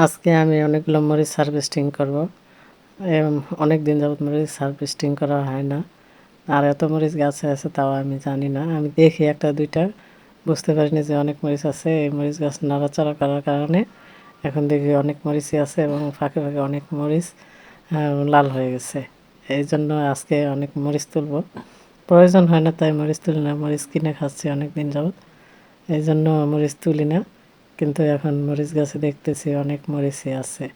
আজকে আমি অনেকগুলো মরিচ হারভেস্টিং করব। অনেক দিন যাবত মরিচ হারভেস্টিং করা হয় না। আর এত মরিচ গাছে আছে তাও আমি জানি না। আমি দেখি একটা দুইটা, বুঝতে পারিনি যে অনেক মরিচ আছে। এই মরিচ গাছ নাড়াচাড়া করার কারণে এখন দেখি অনেক মরিচই আছে এবং ফাঁকে ফাঁকে অনেক মরিচ লাল হয়ে গেছে। এই জন্য আজকে অনেক মরিচ তুলব। প্রয়োজন হয় না তাই মরিচ তুলি না, মরিচ কিনে খাচ্ছি অনেক দিন যাবত, এই জন্য মরিচ তুলি না। কিন্তু এখন মরিচ গাছে দেখতেছি অনেক মরিচই আছে,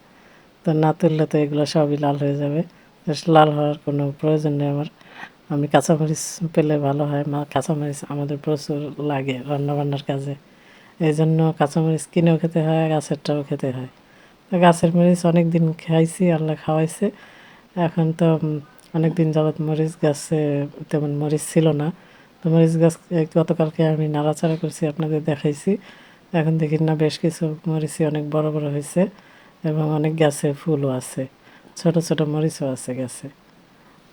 তো না তুললে তো এগুলো সবই লাল হয়ে যাবে। লাল হওয়ার কোনো প্রয়োজন নেই আমার। আমি কাঁচামরিচ পেলে ভালো হয়, কাঁচামরিচ আমাদের প্রচুর লাগে রান্নাবান্নার কাজে। এই জন্য কাঁচামরিচ কিনেও খেতে হয়, গাছেরটাও খেতে হয়। তো গাছের মরিচ অনেক দিন খাইছি, আল্লাহ খাওয়াইছে। এখন তো অনেক দিন যাবৎ মরিচ গাছে তেমন মরিচ ছিল না। তো মরিচ গাছ গতকালকে আমি নাড়াচাড়া করছি, আপনাদের দেখাইছি। এখন দেখি না বেশ কিছু মরিচই অনেক বড় বড় হয়েছে এবং অনেক গাছে ফুলও আছে, ছোট ছোট মরিচও আছে গাছে।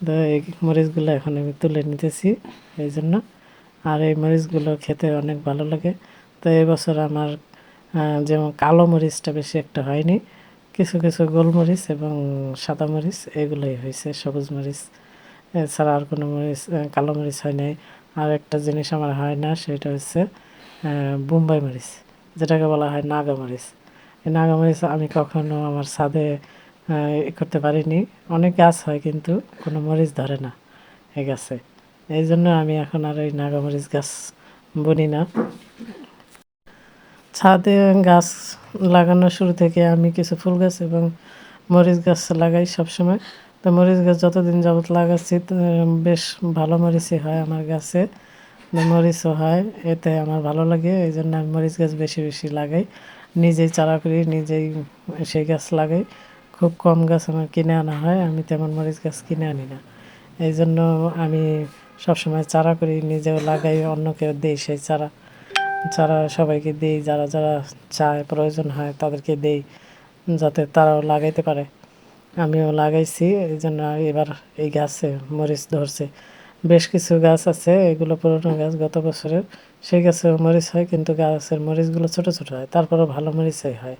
তো এই মরিচগুলো এখন আমি তুলে নিতেছি এই জন্য। আর এই মরিচগুলো খেতে অনেক ভালো লাগে। তো এবছর আমার যেমন কালো মরিচটা বেশি একটা হয়নি, কিছু কিছু গোলমরিচ এবং সাদা মরিচ এগুলোই হয়েছে, সবুজ মরিচ এছাড়া আর কোনো মরিচ কালো মরিচ হয় নাই। আর একটা জিনিস আমার হয় না, সেটা হচ্ছে বোম্বাই মরিচ, যেটাকে বলা হয় নাগামরিচ। এই নাগামরিচ আমি কখনো আমার ছাদে করতে পারিনি। অনেক গাছ হয় কিন্তু কোনো মরিচ ধরে না এই গাছে। এই জন্য আমি এখন আর এই নাগামরিচ গাছ বুনি না। ছাদে গাছ লাগানোর শুরু থেকে আমি কিছু ফুল গাছ এবং মরিচ গাছ লাগাই সবসময়। তো মরিচ গাছ যতদিন যাবত লাগাচ্ছি বেশ ভালো মরিচই হয় আমার গাছে, মরিচও হয়, এতে আমার ভালো লাগে। এই জন্য আমি মরিচ গাছ বেশি বেশি লাগাই, নিজেই চারা করি, নিজেই সেই গাছ লাগাই। খুব কম গাছ আমার কিনে আনা হয়, আমি তেমন মরিচ গাছ কিনে আনি না। এই জন্য আমি সবসময় চারা করি, নিজেও লাগাই, অন্যকেও দিই সেই চারা। চারা সবাইকে দিই, যারা যারা চায়, প্রয়োজন হয় তাদেরকে দিই, যাতে তারাও লাগাইতে পারে। আমিও লাগাইছি, এই জন্য এবার এই গাছে মরিচ ধরছে। বেশ কিছু গাছ আছে, এগুলো পুরনো গাছ গত বছরের, সেই গাছেও মরিচ হয় কিন্তু গাছের মরিচগুলো ছোট ছোট হয়, তারপরেও ভালো মরিচই হয়।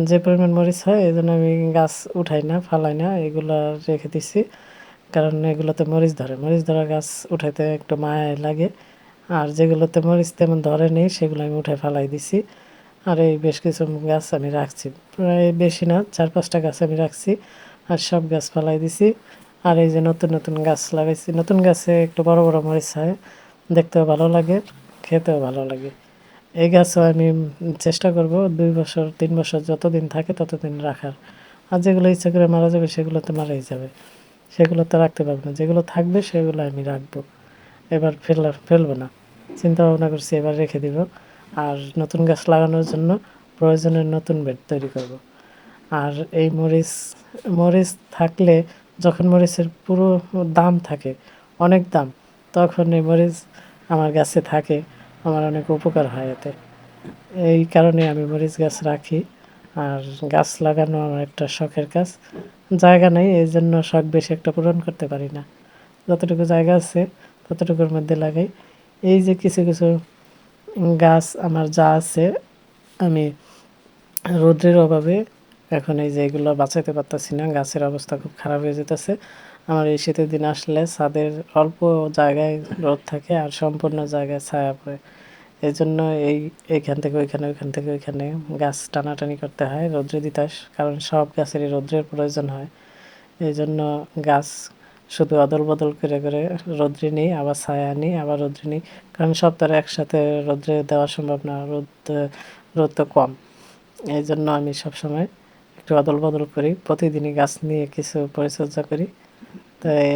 যে পরিমাণ মরিচ হয় এই জন্য আমি গাছ উঠাই না, ফালাই না, এগুলো রেখে দিছি। কারণ এগুলোতে মরিচ ধরে, মরিচ ধরা গাছ উঠাইতে একটু মায়া লাগে। আর যেগুলোতে মরিচ তেমন ধরে নেই সেগুলো আমি উঠে ফালাই দিছি। আর এই বেশ কিছু গাছ আমি রাখছি, প্রায় বেশি না, 4-5টা গাছ আমি রাখছি, আর সব গাছ ফালাই দিছি। আর এই যে নতুন নতুন গাছ লাগাইছি, নতুন গাছে একটু বড় বড় মরিচ হয়, দেখতেও ভালো লাগে, খেতেও ভালো লাগে। এই গাছও আমি চেষ্টা করব 2 বছর 3 বছর যতদিন থাকে ততদিন রাখার। আর যেগুলো ইচ্ছা করে মারা যাবে সেগুলো তো মারাই যাবে, সেগুলো তো রাখতে পারবো না। যেগুলো থাকবে সেগুলো আমি রাখবো, এবার ফেলবো না। চিন্তা ভাবনা করছি এবার রেখে দিব। আর নতুন গাছ লাগানোর জন্য প্রয়োজনের নতুন বেড তৈরি করব। আর এই মরিচ মরিচ থাকলে, যখন মরিচের পুরো দাম থাকে, অনেক দাম, তখন এই মরিচ আমার গাছে থাকে, আমার অনেক উপকার হয় এতে। এই কারণে আমি মরিচ গাছ রাখি। আর গাছ লাগানো আমার একটা শখের কাজ। জায়গা নেই, এই জন্য শখ বেশি একটা পূরণ করতে পারি না। যতটুকু জায়গা আছে ততটুকুর মধ্যে লাগাই। এই যে কিছু কিছু গাছ আমার যা আছে, আমি রোদ্রের অভাবে এখন এই যে এগুলো বাঁচাইতে পারতেছি না, গাছের অবস্থা খুব খারাপ হয়ে যেতেছে। আমার এই শীতের দিন আসলে ছাদের অল্প জায়গায় রোদ থাকে আর সম্পূর্ণ জায়গায় ছায়া পড়ে। এই জন্য এইখান থেকে ওইখানে, ওইখান থেকে ওইখানে গাছ টানাটানি করতে হয় রৌদ্রে দিতে হয়, কারণ সব গাছেরই রৌদ্রের প্রয়োজন হয়। এই জন্য গাছ শুধু অদল বদল করে করে রৌদ্রে নিই, আবার ছায়া নিই, আবার রৌদ্রে নিই। কারণ সব তো আর একসাথে রৌদ্রে দেওয়া সম্ভব না, রোদ তো কম। এই জন্য আমি সবসময় একটু অদল বদল করি, প্রতিদিনই গাছ নিয়ে কিছু পরিচর্যা করি। তাই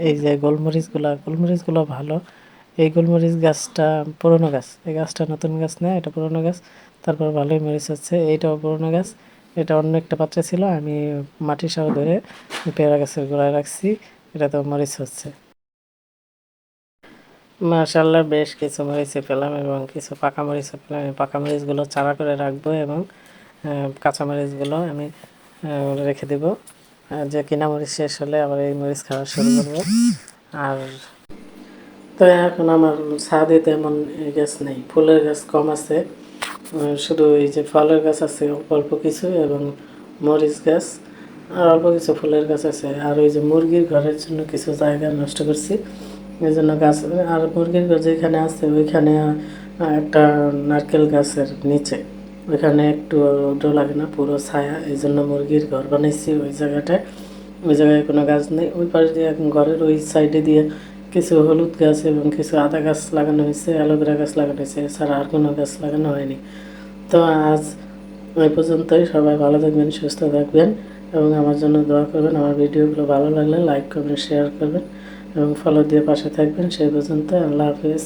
এই যে গোলমরিচগুলো ভালো। এই গোলমরিচ গাছটা পুরনো গাছ, এই গাছটা নতুন গাছ না, এটা পুরনো গাছ, তারপর ভালোই মরিচ হচ্ছে। এইটাও পুরনো গাছ, এটা অন্য একটা পাত্রে ছিল, আমি মাটি সহ ধরে পেয়ারা গাছের গোড়ায় রাখছি, এটাতেও মরিচ হচ্ছে। মাশাআল্লাহ বেশ কিছু মরিচে পেলাম এবং কিছু পাকা মরিচও পেলাম। এই পাকা মরিচগুলো চারা করে রাখবো এবং কাঁচা মরিচগুলো আমি রেখে দেব। যে কিনা মরিচ শেষ হলে আবার এই মরিচ খাওয়া শুরু করবো। আর তো এখন আমার ছাদে তেমন গাছ নেই, ফুলের গাছ কম আছে, শুধু এই যে ফলের গাছ আছে অল্প অল্প কিছু, এবং মরিচ গাছ আর অল্প কিছু ফুলের গাছ আছে। আর ওই যে মুরগির ঘরের জন্য কিছু জায়গা নষ্ট করছি, এই জন্য গাছ। আর মুরগির ঘর যেখানে আছে ওইখানে একটা নারকেল গাছের নিচে, ওইখানে একটু রৌদ্র লাগে না, পুরো ছায়া, এই জন্য মুরগির ঘর বানাইছি ওই জায়গাটায়। ওই জায়গায় কোনো গাছ নেই। ওই পাশ দিয়ে এখন ঘরের ওই সাইডে দিয়ে কিছু হলুদ গাছ এবং কিছু আদা গাছ লাগানো হয়েছে, অ্যালোভেরা গাছ লাগানো হয়েছে, এছাড়া আর কোনো গাছ লাগানো হয়নি। তো আজ এই পর্যন্তই। সবাই ভালো থাকবেন, সুস্থ থাকবেন এবং আমার জন্য দোয়া করবেন। আমার ভিডিওগুলো ভালো লাগলে লাইক করবেন, শেয়ার করবেন এবং ফলো দিয়ে পাশে থাকবেন। সেই পর্যন্ত আল্লাহ হাফেজ।